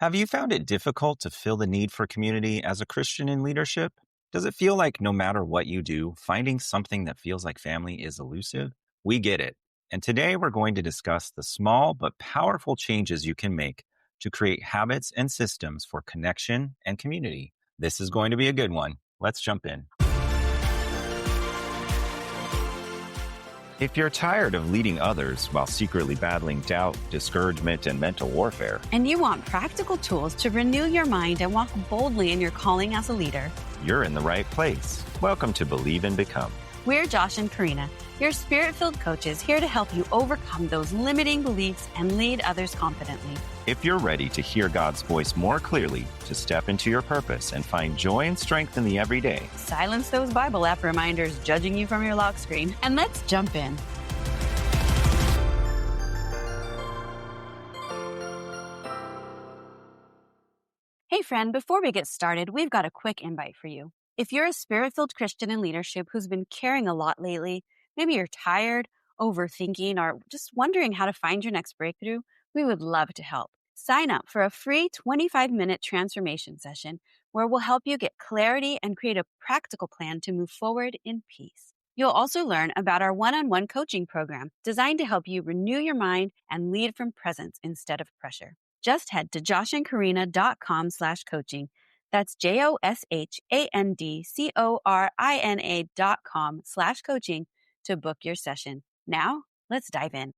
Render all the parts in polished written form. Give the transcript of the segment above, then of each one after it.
Have you found it difficult to feel the need for community as a Christian in leadership? Does it feel like no matter what you do, finding something that feels like family is elusive? We get it. And today we're going to discuss the small but powerful changes you can make to create habits and systems for connection and community. This is going to be a good one. Let's jump in. If you're tired of leading others while secretly battling doubt, discouragement, and mental warfare, and you want practical tools to renew your mind and walk boldly in your calling as a leader, you're in the right place. Welcome to Believe and Become. We're Josh and Karina, your spirit-filled coaches here to help you overcome those limiting beliefs and lead others confidently. If you're ready to hear God's voice more clearly, to step into your purpose and find joy and strength in the everyday, silence those Bible app reminders judging you from your lock screen, and let's jump in. Hey friend, before we get started, we've got a quick invite for you. If you're a spirit-filled Christian in leadership who's been caring a lot lately, maybe you're tired, overthinking, or just wondering how to find your next breakthrough, we would love to help. Sign up for a free 25-minute transformation session where we'll help you get clarity and create a practical plan to move forward in peace. You'll also learn about our one-on-one coaching program designed to help you renew your mind and lead from presence instead of pressure. Just head to joshandkarina.com/coaching. That's JOSHANDCORINA.com/coaching to book your session. Now, let's dive in.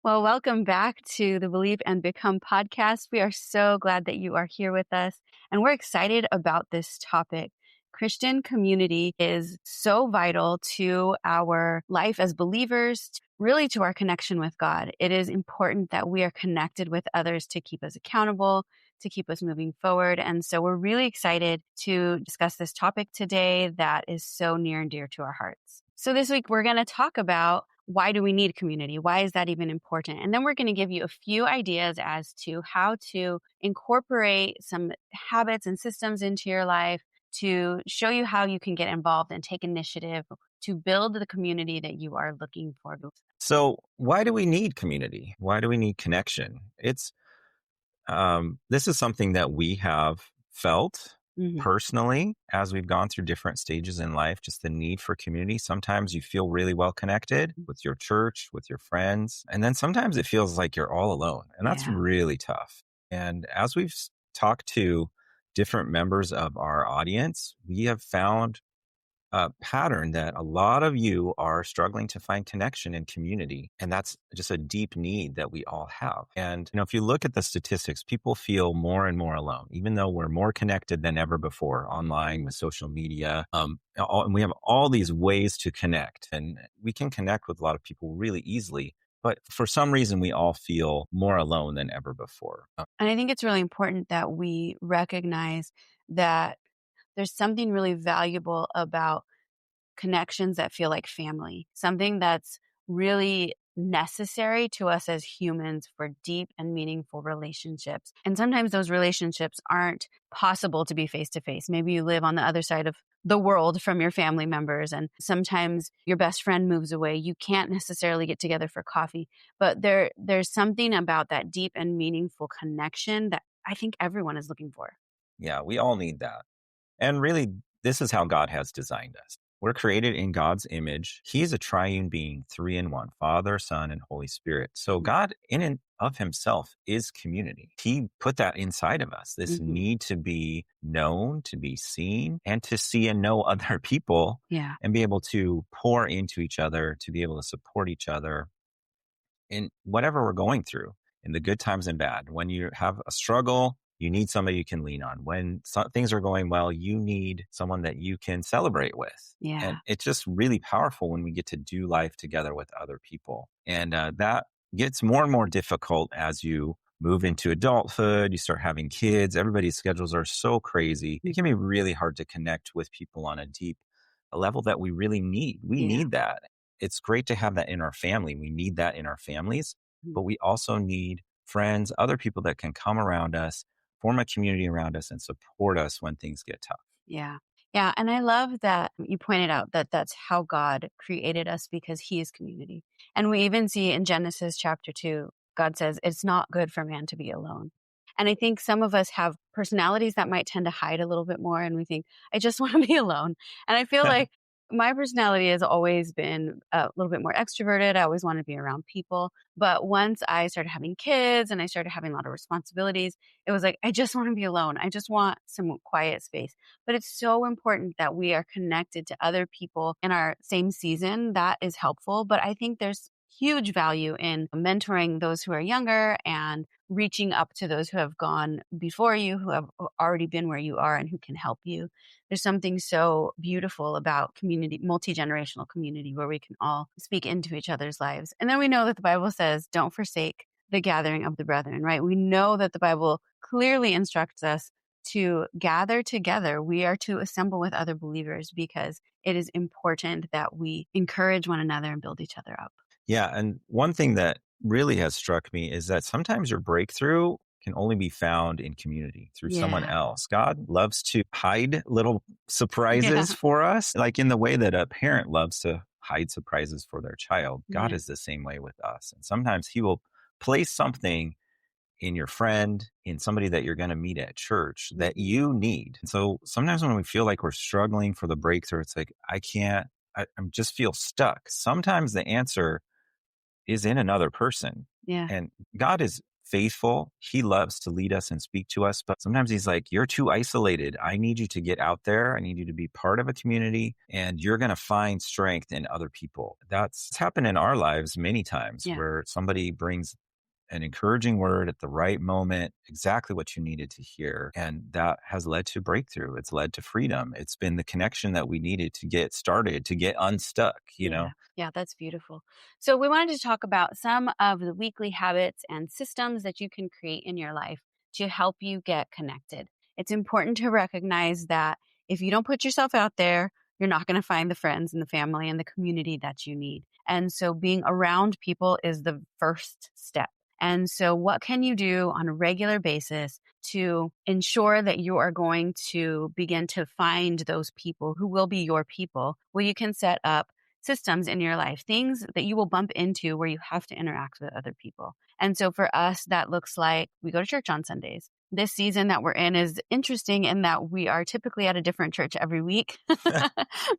Well, welcome back to the Believe and Become podcast. We are so glad that you are here with us, and we're excited about this topic. Christian community is so vital to our life as believers, really to our connection with God. It is important that we are connected with others to keep us accountable, to keep us moving forward. And so we're really excited to discuss this topic today that is so near and dear to our hearts. So this week, we're going to talk about why do we need community? Why is that even important? And then we're going to give you a few ideas as to how to incorporate some habits and systems into your life to show you how you can get involved and take initiative to build the community that you are looking for. So why do we need community? Why do we need connection? This is something that we have felt personally as we've gone through different stages in life, just the need for community. Sometimes you feel really well connected with your church, with your friends, and then sometimes it feels like you're all alone, and that's really tough. And as we've talked to different members of our audience, we have found a pattern that a lot of you are struggling to find connection and community. And that's just a deep need that we all have. And, if you look at the statistics, people feel more and more alone, even though we're more connected than ever before online with social media. And we have all these ways to connect, and we can connect with a lot of people really easily. But for some reason, we all feel more alone than ever before. And I think it's really important that we recognize that there's something really valuable about connections that feel like family, something that's really necessary to us as humans for deep and meaningful relationships. And sometimes those relationships aren't possible to be face to face. Maybe you live on the other side of the world from your family members, and sometimes your best friend moves away. You can't necessarily get together for coffee, but there's something about that deep and meaningful connection that I think everyone is looking for. Yeah, we all need that. And really, this is how God has designed us. We're created in God's image. He's a triune being, 3 in 1, Father, Son, and Holy Spirit. So God, in and of himself, is community. He put that inside of us, this need to be known, to be seen, and to see and know other people, and be able to pour into each other, to be able to support each other in whatever we're going through, in the good times and bad. When you have a struggle, you need somebody you can lean on. When things are going well, you need someone that you can celebrate with. Yeah. And it's just really powerful when we get to do life together with other people. And that gets more and more difficult as you move into adulthood, you start having kids. Everybody's schedules are so crazy. It can be really hard to connect with people on a level that we really need. We need that. It's great to have that in our family. We need that in our families, but we also need friends, other people that can come around us, form a community around us, and support us when things get tough. Yeah. Yeah. And I love that you pointed out that that's how God created us, because he is community. And we even see in Genesis chapter 2, God says, it's not good for man to be alone. And I think some of us have personalities that might tend to hide a little bit more. And we think, I just want to be alone. And I feel like my personality has always been a little bit more extroverted. I always want to be around people. But once I started having kids and I started having a lot of responsibilities, it was like, I just want to be alone. I just want some quiet space. But it's so important that we are connected to other people in our same season. That is helpful. But I think there's huge value in mentoring those who are younger and reaching up to those who have gone before you, who have already been where you are and who can help you. There's something so beautiful about community, multi-generational community, where we can all speak into each other's lives. And then we know that the Bible says, don't forsake the gathering of the brethren, right? We know that the Bible clearly instructs us to gather together. We are to assemble with other believers because it is important that we encourage one another and build each other up. Yeah. And one thing that really has struck me is that sometimes your breakthrough can only be found in community through someone Yeah. else. God loves to hide little Yeah. surprises for us, like in the way that a parent loves to hide surprises for their child. God Yeah. is the same way with us. And sometimes He will place something in your friend, in somebody that you're going to meet at church that Mhm. you need. And so sometimes when we feel like we're struggling for the breakthrough, it's like, I just feel stuck. Sometimes the answer is in another person. Yeah. And God is faithful. He loves to lead us and speak to us. But sometimes He's like, you're too isolated. I need you to get out there. I need you to be part of a community, and you're going to find strength in other people. That's happened in our lives many times Yeah. where somebody brings an encouraging word at the right moment, exactly what you needed to hear. And that has led to breakthrough. It's led to freedom. It's been the connection that we needed to get started, to get unstuck, you Yeah. know? Yeah, that's beautiful. So, we wanted to talk about some of the weekly habits and systems that you can create in your life to help you get connected. It's important to recognize that if you don't put yourself out there, you're not going to find the friends and the family and the community that you need. And so, being around people is the first step. And so, what can you do on a regular basis to ensure that you are going to begin to find those people who will be your people? Well, you can set up systems in your life, things that you will bump into where you have to interact with other people. And so for us, that looks like we go to church on Sundays. This season that we're in is interesting in that we are typically at a different church every week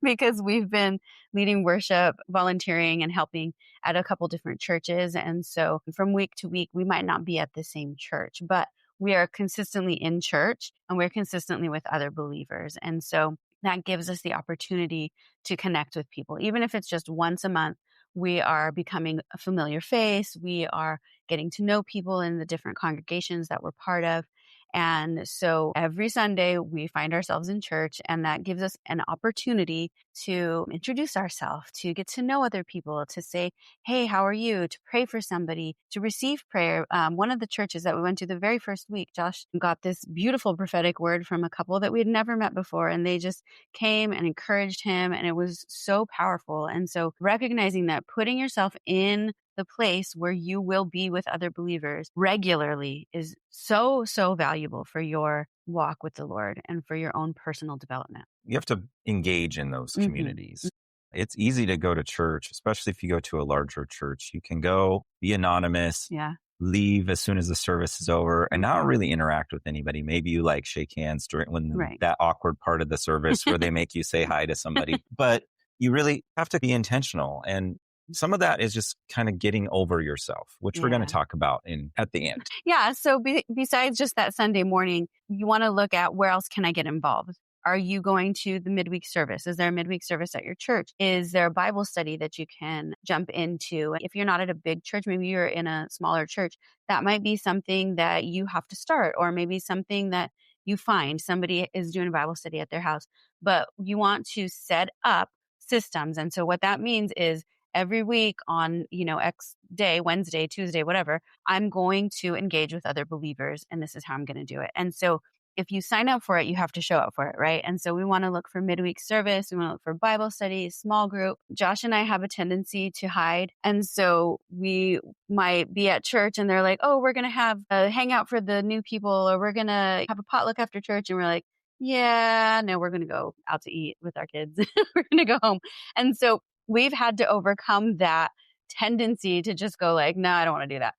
because we've been leading worship, volunteering, and helping at a couple different churches. And so from week to week, we might not be at the same church, but we are consistently in church and we're consistently with other believers. And so that gives us the opportunity to connect with people. Even if it's just once a month, we are becoming a familiar face. We are getting to know people in the different congregations that we're part of. And so every Sunday we find ourselves in church, and that gives us an opportunity to introduce ourselves, to get to know other people, to say, hey, how are you? To pray for somebody, to receive prayer. One of the churches that we went to the very first week, Josh got this beautiful prophetic word from a couple that we had never met before. And they just came and encouraged him. And it was so powerful. And so recognizing that, putting yourself in the place where you will be with other believers regularly is so, so valuable for your walk with the Lord and for your own personal development. You have to engage in those Hmm. communities. It's easy to go to church, especially if you go to a larger church. You can go be anonymous, Yeah. leave as soon as the service is over, and not really interact with anybody. Maybe you like shake hands during when Right. that awkward part of the service where they make you say hi to somebody. But you really have to be intentional. And some of that is just kind of getting over yourself, which we're going to Yeah. talk about in at the end. Yeah. So besides just that Sunday morning, you want to look at where else can I get involved? Are you going to the midweek service? Is there a midweek service at your church? Is there a Bible study that you can jump into? If you're not at a big church, maybe you're in a smaller church, that might be something that you have to start, or maybe something that you find somebody is doing a Bible study at their house. But you want to set up systems. And so what that means is every week on, X day, Wednesday, Tuesday, whatever, I'm going to engage with other believers and this is how I'm going to do it. And so if you sign up for it, you have to show up for it, right? And so we want to look for midweek service. We want to look for Bible study, small group. Josh and I have a tendency to hide. And so we might be at church and they're like, oh, we're going to have a hangout for the new people, or we're going to have a potluck after church. And we're like, yeah, no, we're going to go out to eat with our kids. We're going to go home. And so we've had to overcome that tendency to just go like, no, I don't want to do that.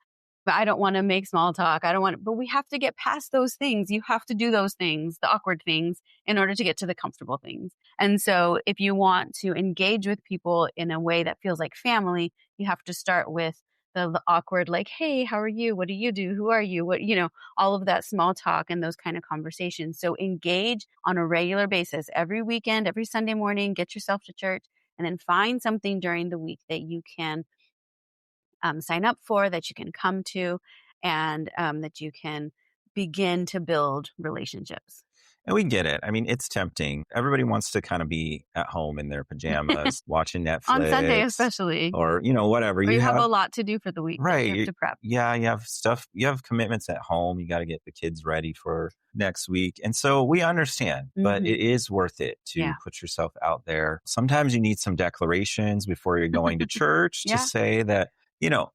But I don't want to make small talk. I don't want, but we have to get past those things. You have to do those things, the awkward things, in order to get to the comfortable things. And so if you want to engage with people in a way that feels like family, you have to start with the awkward, like, hey, how are you? What do you do? Who are you? What, all of that small talk and those kind of conversations. So engage on a regular basis every weekend, every Sunday morning, get yourself to church, and then find something during the week that you can sign up for, that you can come to, and that you can begin to build relationships. And we get it. I mean, it's tempting. Everybody wants to kind of be at home in their pajamas, watching On Sunday, Netflix especially, or, whatever. or You you have have, a lot to do for the week that right. you have to prep. Yeah, you have stuff, you have commitments at home. You got to get the kids ready for next week. And so we understand, but it is worth it to Yeah. put yourself out there. Sometimes you need some declarations before you're going to church to say that,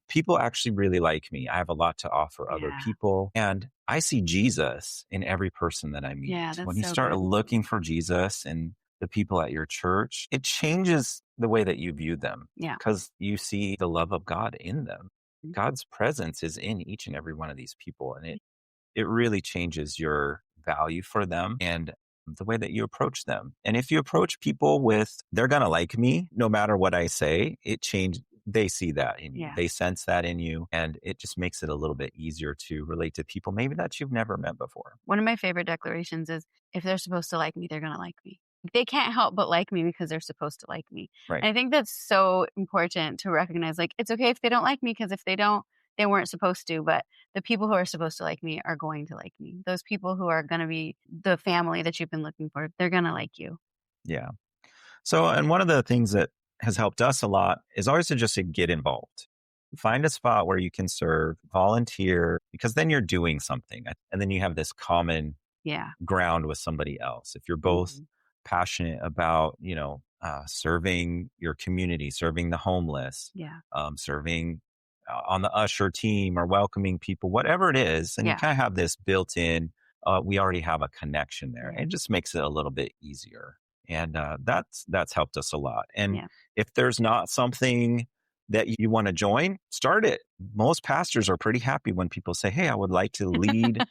people actually really like me. I have a lot to offer other people. And I see Jesus in every person that I meet. Yeah, that's when you so start good. looking for Jesus in the people at your church, it changes the way that you view them. Yeah. Because you see the love of God in them. Mhm. God's presence is in each and every one of these people. And it really changes your value for them and the way that you approach them. And if you approach people with, they're going to like me no matter what I say, they see that in you. Yeah. They sense that in you. And it just makes it a little bit easier to relate to people maybe that you've never met before. One of my favorite declarations is, if they're supposed to like me, they're going to like me. They can't help but like me because they're supposed to like me. Right. And I think that's so important to recognize. Like, it's okay if they don't like me, because if they don't, they weren't supposed to. But the people who are supposed to like me are going to like me. Those people who are going to be the family that you've been looking for, they're going to like you. Yeah. So, and one of the things that has helped us a lot is always to just get involved. Find a spot where you can serve, volunteer, because then you're doing something. And then you have this common ground with somebody else. If you're both passionate about, serving your community, serving the homeless, serving on the usher team or welcoming people, whatever it is, and you kind of have this built in, we already have a connection there. It just makes it a little bit easier. And that's helped us a lot. And if there's not something that you want to join, start it. Most pastors are pretty happy when people say, hey, I would like to lead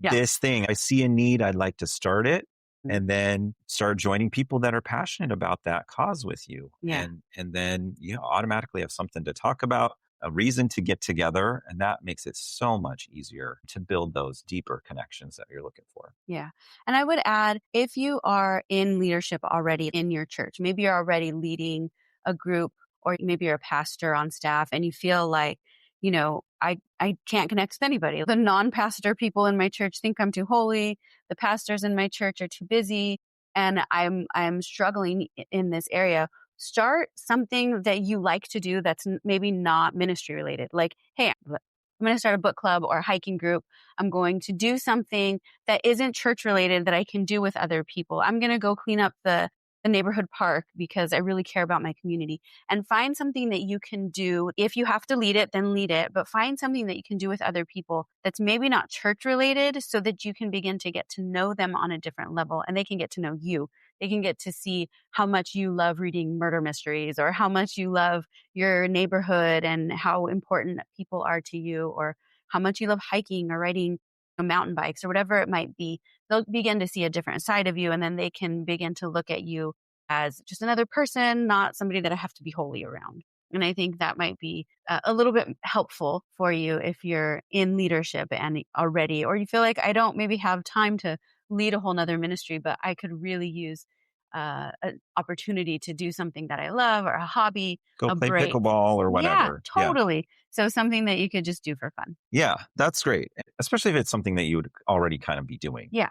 this thing. I see a need. I'd like to start it. And then start joining people that are passionate about that cause with you. And then you automatically have something to talk about, a reason to get together. And that makes it so much easier to build those deeper connections that you're looking for. Yeah. And I would add, if you are in leadership already in your church, maybe you're already leading a group, or maybe you're a pastor on staff and you feel like, I can't connect with anybody. The non-pastor people in my church think I'm too holy. The pastors in my church are too busy. And I'm struggling in this area. Start something that you like to do that's maybe not ministry related. Like, hey, I'm going to start a book club or a hiking group. I'm going to do something that isn't church related that I can do with other people. I'm going to go clean up the neighborhood park because I really care about my community. And find something that you can do. If you have to lead it, then lead it. But find something that you can do with other people that's maybe not church related, so that you can begin to get to know them on a different level, and they can get to know you. They can get to see how much you love reading murder mysteries, or how much you love your neighborhood and how important people are to you, or how much you love hiking or riding mountain bikes or whatever it might be. They'll begin to see a different side of you, and then they can begin to look at you as just another person, not somebody that I have to be holy around. And I think that might be a little bit helpful for you if you're in leadership and already, or you feel like I don't maybe have time to lead a whole nother ministry, but I could really use an opportunity to do something that I love, or a hobby, Go a play break. pickleball or whatever. Yeah, totally. So something that you could just do for fun. Yeah, that's great. Especially if it's something that you would already kind of be doing. Yeah.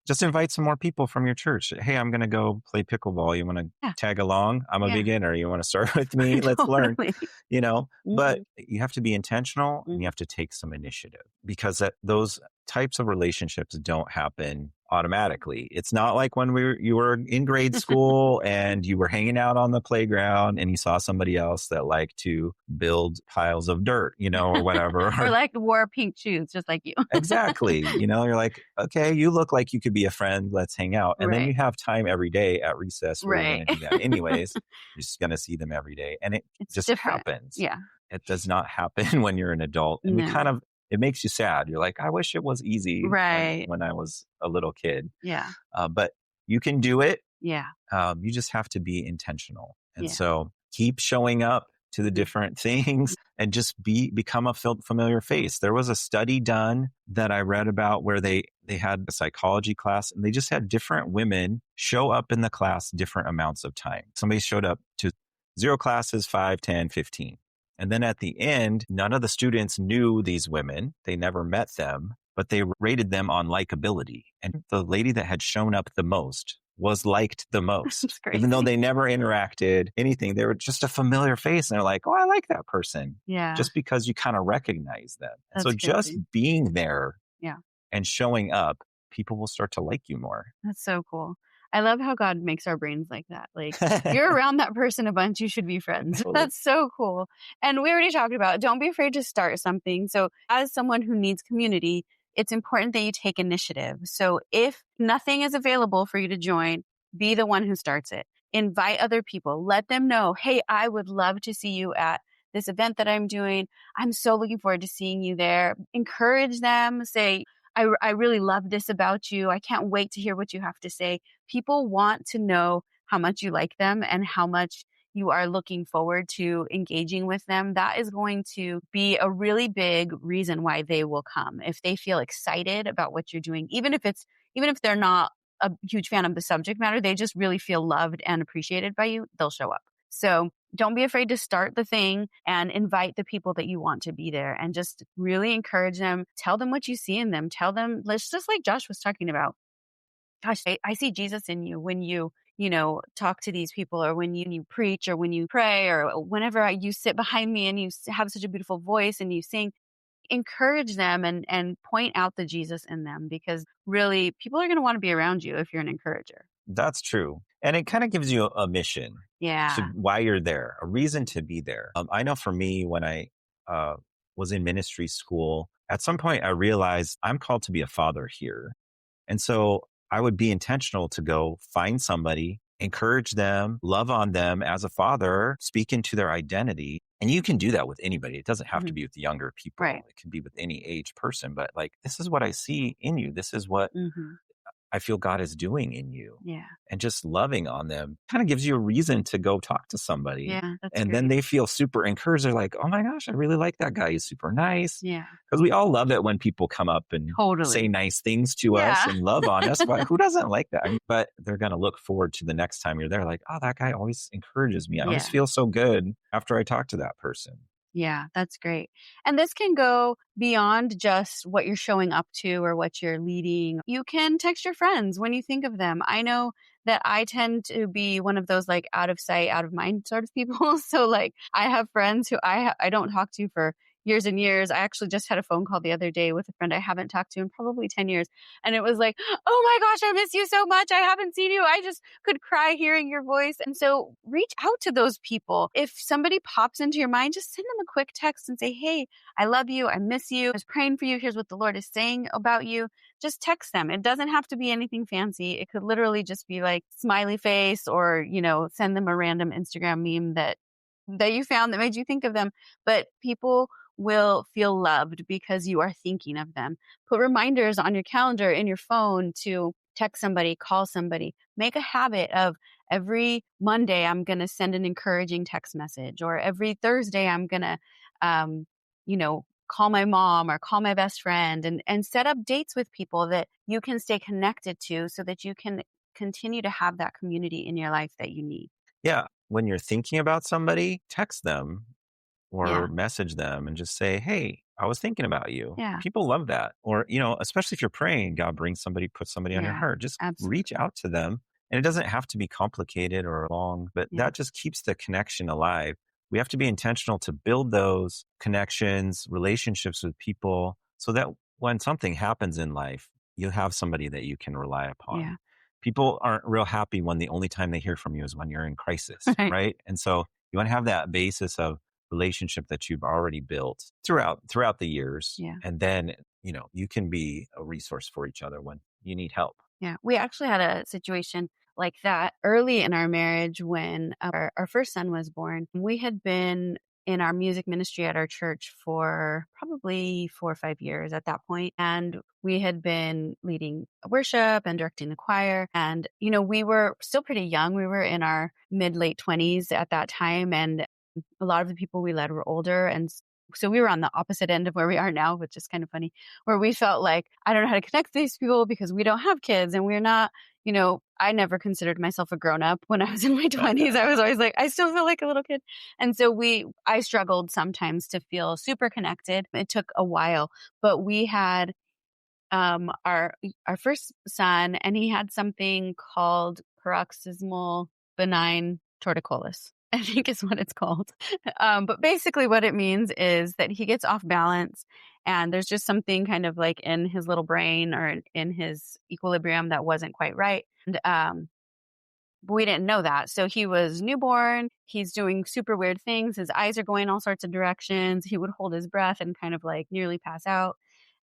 Just invite some more people from your church. Hey, I'm going to go play pickleball. You want to tag along? I'm a beginner. You want to start with me? Let's learn, but you have to be intentional and you have to take some initiative, because those types of relationships don't happen automatically. It's not like when you were in grade school and you were hanging out on the playground and you saw somebody else that liked to build piles of dirt, or whatever. Or like wore pink shoes, just like you. Exactly. You're like, okay, you look like you could be a friend. Let's hang out. And then you have time every day at recess where you're going to do that anyways. You're just going to see them every day. And it just different. happens. Yeah. It does not happen when you're an adult. And No. it makes you sad. You're like, I wish it was easy Right. when I was a little kid. Yeah. But you can do it. Yeah. You just have to be intentional. And Yeah. so keep showing up to the Mhm. different things and just become a familiar face. There was a study done that I read about where they had a psychology class and they just had different women show up in the class different amounts of time. Somebody showed up to 0 classes, 5, 10, 15. And then at the end, none of the students knew these women. They never met them, but they rated them on likability. And the lady that had shown up the most was liked the most, It's crazy. even though they never interacted, anything. They were just a familiar face. And they're like, oh, I like that person. Yeah. Just because you kind of recognize them. And so That's just crazy. being there Yeah. and showing up, people will start to like you more. That's so cool. I love how God makes our brains like that. Like, you're around that person a bunch, you should be friends. Totally. That's so cool. And we already talked about, don't be afraid to start something. So as someone who needs community, it's important that you take initiative. So if nothing is available for you to join, be the one who starts it. Invite other people. Let them know, hey, I would love to see you at this event that I'm doing. I'm so looking forward to seeing you there. Encourage them. Say, I really love this about you. I can't wait to hear what you have to say. People want to know how much you like them and how much you are looking forward to engaging with them. That is going to be a really big reason why they will come. If they feel excited about what you're doing, even if they're not a huge fan of the subject matter, they just really feel loved and appreciated by you, they'll show up. So don't be afraid to start the thing and invite the people that you want to be there and just really encourage them. Tell them what you see in them. Tell them, let's just like Josh was talking about. Gosh, I see Jesus in you when you talk to these people or when you preach or when you pray or whenever you sit behind me and you have such a beautiful voice and you sing. Encourage them and point out the Jesus in them because really people are going to want to be around you if you're an encourager. That's true. And it kind of gives you a mission to Yeah. why you're there, a reason to be there. I know for me, when I uh, was in ministry school, at some point I realized I'm called to be a father here. And so I would be intentional to go find somebody, encourage them, love on them as a father, speak into their identity. And you can do that with anybody. It doesn't have to be with younger people. Right. It can be with any age person, but like, this is what I see in you. This is what Mm-hmm. I feel God is doing in you. Yeah. And just loving on them kind of gives you a reason to go talk to somebody. Yeah. That's And great. then they feel super encouraged. They're like, oh my gosh, I really like that guy. He's super nice. Yeah. Because we all love it when people come up and Totally. say nice things to us Yeah. and love on us. But who doesn't like that? But they're going to look forward to the next time you're there. Like, oh, that guy always encourages me. I always Yeah. feel so good after I talk to that person. Yeah, that's great. And this can go beyond just what you're showing up to or what you're leading. You can text your friends when you think of them. I know that I tend to be one of those like out of sight, out of mind sort of people. So like I have friends who I don't talk to for years and years. I actually just had a phone call the other day with a friend I haven't talked to in probably 10 years. And it was like, oh my gosh, I miss you so much. I haven't seen you. I just could cry hearing your voice. And so reach out to those people. If somebody pops into your mind, just send them a quick text and say, hey, I love you. I miss you. I was praying for you. Here's what the Lord is saying about you. Just text them. It doesn't have to be anything fancy. It could literally just be like smiley face or, send them a random Instagram meme that you found that made you think of them. But people will feel loved because you are thinking of them. Put reminders on your calendar, in your phone to text somebody, call somebody. Make a habit of every Monday, I'm going to send an encouraging text message, or every Thursday, I'm going to, call my mom or call my best friend and set up dates with people that you can stay connected to so that you can continue to have that community in your life that you need. Yeah. When you're thinking about somebody, text them Yeah. or message them and just say, hey, I was thinking about you. Yeah. People love that. Or, especially if you're praying, God brings somebody, put somebody on your Yeah. heart, just reach Absolutely. out to them. And it doesn't have to be complicated or long, but Yeah. that just keeps the connection alive. We have to be intentional to build those connections, relationships with people so that when something happens in life, you have somebody that you can rely upon. Yeah. People aren't real happy when the only time they hear from you is when you're in crisis, Right. right? And so you want to have that basis of relationship that you've already built throughout the years. Yeah. And then, you can be a resource for each other when you need help. Yeah. We actually had a situation like that early in our marriage when our first son was born. We had been in our music ministry at our church for probably 4 or 5 years at that point. And we had been leading worship and directing the choir. And, we were still pretty young. We were in our late 20s at that time. And a lot of the people we led were older. And so we were on the opposite end of where we are now, which is kind of funny, where we felt like, I don't know how to connect with these people because we don't have kids and we're not, I never considered myself a grown up when I was in my 20s. I was always like, I still feel like a little kid. And so I struggled sometimes to feel super connected. It took a while, but we had our first son, and he had something called paroxysmal benign torticollis, I think is what it's called. But basically what it means is that he gets off balance and there's just something kind of like in his little brain or in his equilibrium that wasn't quite right. And but we didn't know that. So he was newborn. He's doing super weird things. His eyes are going all sorts of directions. He would hold his breath and kind of like nearly pass out.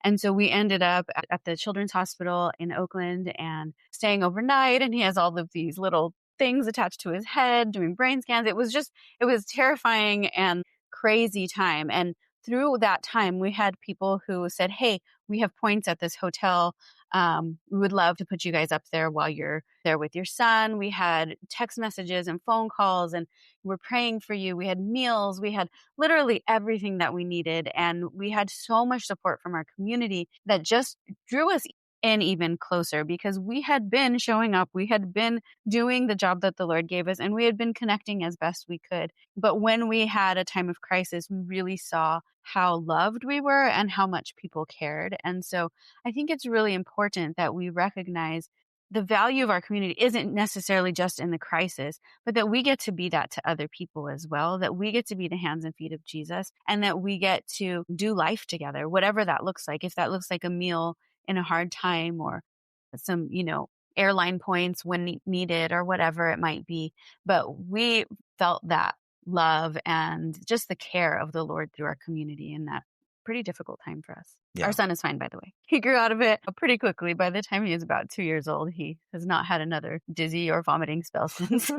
And so we ended up at the Children's Hospital in Oakland and staying overnight. And he has all of these little things attached to his head, doing brain scans. It was terrifying and crazy time. And through that time, we had people who said, hey, we have points at this hotel. We would love to put you guys up there while you're there with your son. We had text messages and phone calls, and we're praying for you. We had meals. We had literally everything that we needed. And we had so much support from our community that just drew us in even closer because we had been showing up. We had been doing the job that the Lord gave us, and we had been connecting as best we could. But when we had a time of crisis, we really saw how loved we were and how much people cared. And so I think it's really important that we recognize the value of our community isn't necessarily just in the crisis, but that we get to be that to other people as well, that we get to be the hands and feet of Jesus, and that we get to do life together, whatever that looks like. If that looks like a meal in a hard time or some, airline points when needed or whatever it might be. But we felt that love and just the care of the Lord through our community in that pretty difficult time for us. Yeah. Our son is fine, by the way. He grew out of it pretty quickly. By the time he was about 2 years old, he has not had another dizzy or vomiting spell since.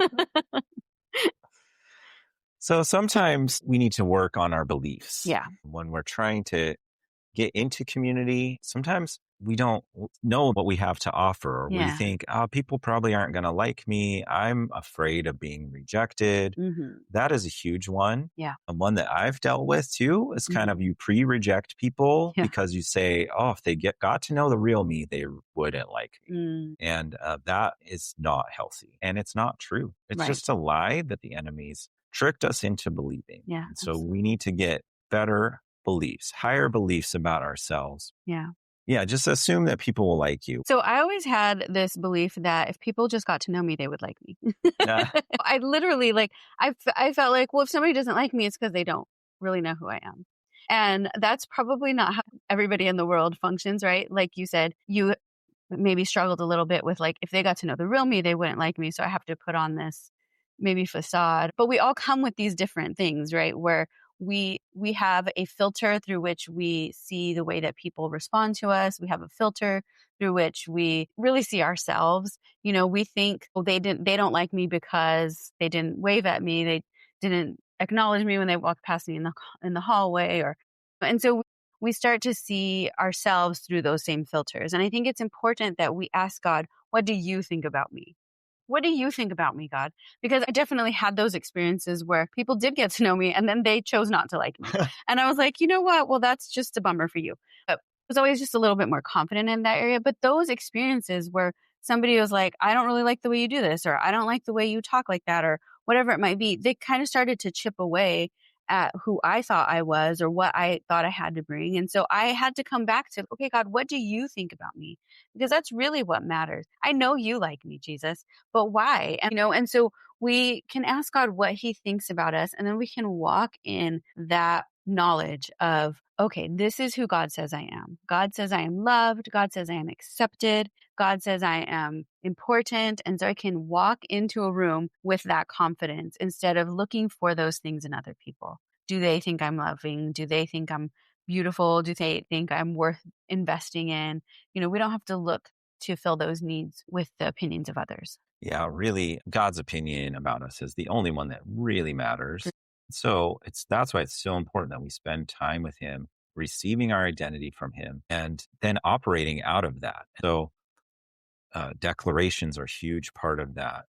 So sometimes we need to work on our beliefs. Yeah. When we're trying to get into community, sometimes we don't know what we have to offer. Or we think, people probably aren't going to like me. I'm afraid of being rejected. Mm-hmm. That is a huge one. Yeah. And one that I've dealt with too is kind of you pre-reject people because you say, if they got to know the real me, they wouldn't like me. And that is not healthy. And it's not true. It's just a lie that the enemy's tricked us into believing. Yeah. And so we need to get better beliefs, higher beliefs about ourselves. Yeah. Yeah, just assume that people will like you. So I always had this belief that if people just got to know me, they would like me. I literally I felt like, well, if somebody doesn't like me, it's because they don't really know who I am. And that's probably not how everybody in the world functions, right? Like you said, you maybe struggled a little bit with if they got to know the real me, they wouldn't like me. So I have to put on this maybe facade. But we all come with these different things, right? Where we have a filter through which we see the way that people respond to us. We have a filter through which we really see ourselves. We think, they don't like me because they didn't wave at me. They didn't acknowledge me when they walked past me in the hallway and so we start to see ourselves through those same filters. And I think it's important that we ask God, what do you think about me? What do you think about me, God? Because I definitely had those experiences where people did get to know me and then they chose not to like me. And I was like, you know what? Well, that's just a bummer for you. But I was always just a little bit more confident in that area. But those experiences where somebody was like, I don't really like the way you do this, or I don't like the way you talk like that, or whatever it might be, they kind of started to chip away at who I thought I was or what I thought I had to bring. And so I had to come back to, okay, God, what do you think about me? Because that's really what matters. I know you like me, Jesus, but why? And so we can ask God what he thinks about us, and then we can walk in that knowledge of, okay, this is who God says I am. God says I am loved. God says I am accepted. God says I am important. And so I can walk into a room with that confidence instead of looking for those things in other people. Do they think I'm loving? Do they think I'm beautiful? Do they think I'm worth investing in? We don't have to look to fill those needs with the opinions of others. Yeah, really, God's opinion about us is the only one that really matters. So that's why it's so important that we spend time with him, receiving our identity from him, and then operating out of that. So declarations are a huge part of that.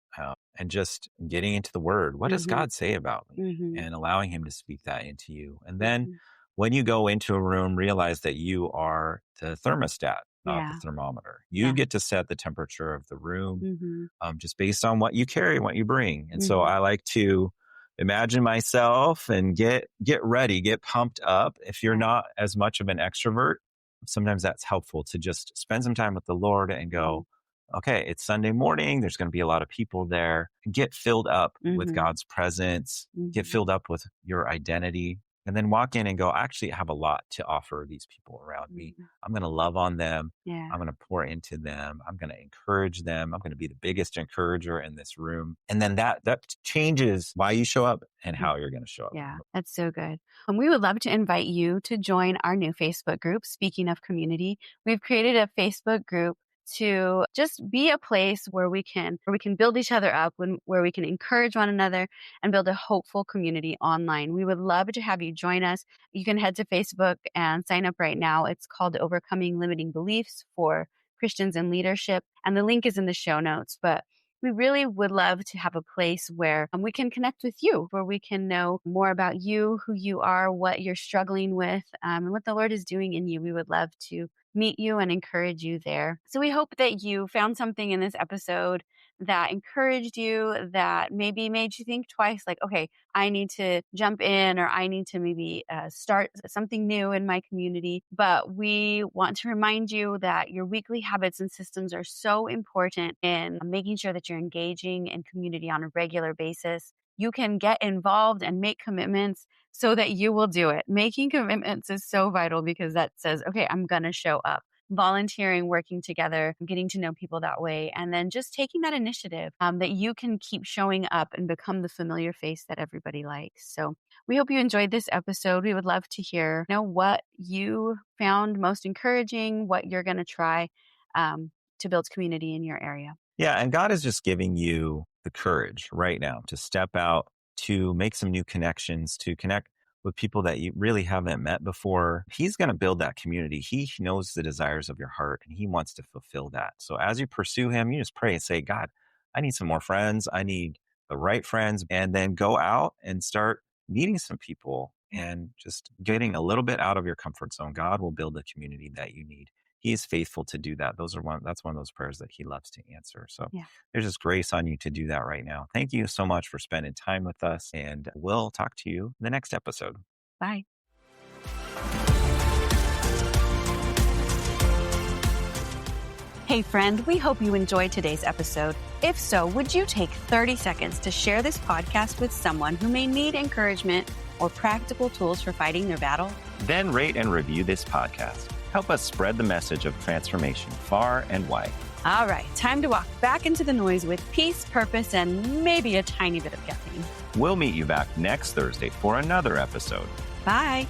And just getting into the word. What does Mm-hmm. God say about me? Mm-hmm. And allowing him to speak that into you. And then Mm-hmm. when you go into a room, realize that you are the thermostat, not the Yeah. thermometer. You Yeah. get to set the temperature of the room Mm-hmm. just based on what you carry, what you bring. And so Mm-hmm. I like to imagine myself and get ready, get pumped up. If you're Yeah. not as much of an extrovert, sometimes that's helpful to just spend some time with the Lord and Mm-hmm. go, okay, it's Sunday morning. There's going to be a lot of people there. Get filled up with Mm-hmm. God's presence, get Mm-hmm. filled up with your identity, and then walk in and go, I actually have a lot to offer these people around me. Mm-hmm. I'm going to love on them. Yeah. I'm going to pour into them. I'm going to encourage them. I'm going to be the biggest encourager in this room. And then that changes why you show up and how you're going to show up. Yeah, that's so good. And we would love to invite you to join our new Facebook group. Speaking of community, we've created a Facebook group to just be a place where we can build each other up, where we can encourage one another and build a hopeful community online. We would love to have you join us. You can head to Facebook and sign up right now. It's called Overcoming Limiting Beliefs for Christians in Leadership, and the link is in the show notes. But we really would love to have a place where we can connect with you, where we can know more about you, who you are, what you're struggling with, and what the Lord is doing in you. We would love to meet you and encourage you there. So we hope that you found something in this episode that encouraged you, that maybe made you think twice, like, okay, I need to jump in, or I need to maybe start something new in my community. But we want to remind you that your weekly habits and systems are so important in making sure that you're engaging in community on a regular basis. You can get involved and make commitments so that you will do it. Making commitments is so vital, because that says, okay, I'm going to show up. Volunteering, working together, getting to know people that way, and then just taking that initiative that you can keep showing up and become the familiar face that everybody likes. So we hope you enjoyed this episode. We would love to hear what you found most encouraging, what you're going to try to build community in your area. Yeah. And God is just giving you the courage right now to step out, to make some new connections, to connect with people that you really haven't met before. He's going to build that community. He knows the desires of your heart, and he wants to fulfill that. So as you pursue him, you just pray and say, God, I need some more friends. I need the right friends. And then go out and start meeting some people and just getting a little bit out of your comfort zone. God will build the community that you need. He is faithful to do that. That's one of those prayers that he loves to answer. So there's just grace on you to do that right now. Thank you so much for spending time with us, and we'll talk to you in the next episode. Bye. Hey friend, we hope you enjoyed today's episode. If so, would you take 30 seconds to share this podcast with someone who may need encouragement or practical tools for fighting their battle? Then rate and review this podcast. Help us spread the message of transformation far and wide. All right, time to walk back into the noise with peace, purpose, and maybe a tiny bit of caffeine. We'll meet you back next Thursday for another episode. Bye.